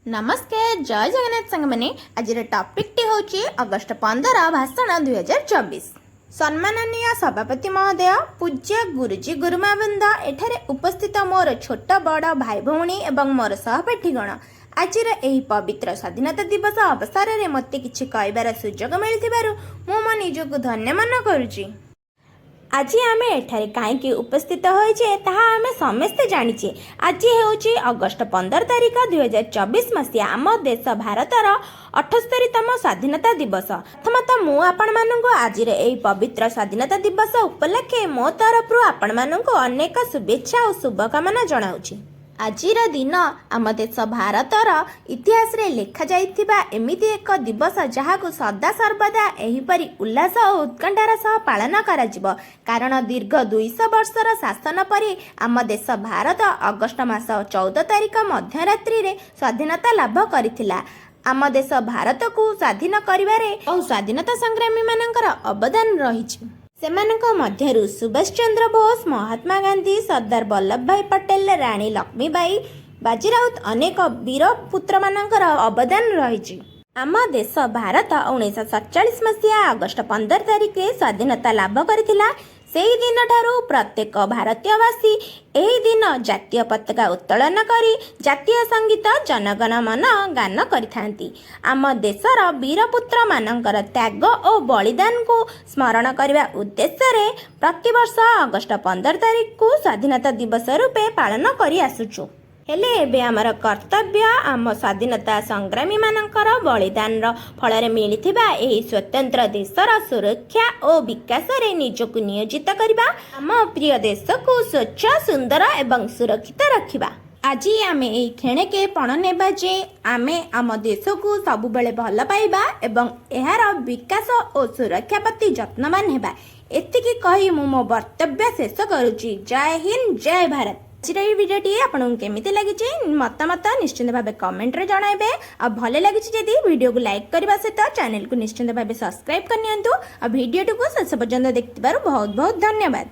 नमस्कार जय जगन्नाथ संग मैंने आज टॉपिक टी होची अगस्ट 15 भाषण 2024। सम्माननीय सभापति महोदय, पूज्य गुरुजी गुरुमावृंद, एठारे उपस्थित मोर छोट बड़ भाई भौणी एवं मोर सहपाठीगण, आज पवित्र स्वाधीनता दिवस अवसर में मत कि कहबार सुजोग मिलथिबारु मु मो निजको धन्य मन करुची। आज आम एठारे कहीं उपस्थित होइछे ताहा आमे समस्ते जानिछे। आज हेउची अगस्ट 15 तारिख 2024 मसीहा आम देश भारतर 78तम स्वाधीनता दिवस। प्रथमतः मु आपण मानंको आज एई पवित्र स्वाधीनता दिवस उपलक्षे मो तरफ आपण मानंको अनेक शुभेच्छा और शुभकामना जणाउछि। आजिर दिन आम देश भारतर इतिहास रे लेखा जाइथिबा एमिति एक दिवस जहाकु सदा सर्वदा एहिपरि उल्लास और उत्कंठार सह पालन कराजिब। कारण दीर्घ 200 वर्षर शासन परे आम देश भारत अगस्ट मास 14 तारिख मध्यरात्रि रे स्वाधीनता लाभ करिथिला। आम देश भारत को स्वाधीन करिबारे और स्वाधीनता संग्रामी मानकर अवदान रहिछि। सेमानक मध्यरु सुभाष चंद्र बोस, महात्मा गांधी, सरदार वल्लभ भाई पटेल, रानी लक्ष्मीबाई, बाजीराउत अनेक वीर पुत्र मानकर अवदान रहिछि। आम देश भारत 1947 मसीहा अगस्ट 15 तारिख स्वाधीनता लाभ करथिला। सेही दिन ठारू प्रत्येक भारतीयवासी एही दिन जातीय पताका उत्तोलन करी जातीय संगीत जनगण मन गान करिथांती। आम देशर वीरपुत्र मानकर त्याग और बलिदान को स्मरण करने उद्देश्य रे प्रतिवर्ष अगस्ट 15 तारिख को स्वाधीनता दिवस रूपे पालन करी आसुछु। हेले एबे आमर कर्तव्य आम स्वाधीनता संग्रामी मानकर बलिदान फल मिलिथिबा एही स्वतंत्र देशर सुरक्षा और विकास रे निजको नियोजित करबा, आम प्रिय देश को स्वच्छ सुंदर एवं सुरक्षित रखिबा। आज आमे एही खेणके पण नेबा जे आमे आम देश को सबुबेले भल पाइबा एवं एहार विकास और सुरक्षा प्रति जत्नवान हेबा। एतिकी कही मो वक्तव्य शेष करुची। जय हिंद, जय भारत। आज भिडियोटी आपको केमी लगी मतामत निश्चिंत भाव कमेंट रे जणाइबे। आ भले लगी जदि वीडियो को लाइक करने सहित चैनल को निश्चिंत भाव सब्सक्राइब करनियंतु। आ वीडियोटी को शेष पर्यंत देखिबारु बहुत बहुत धन्यवाद।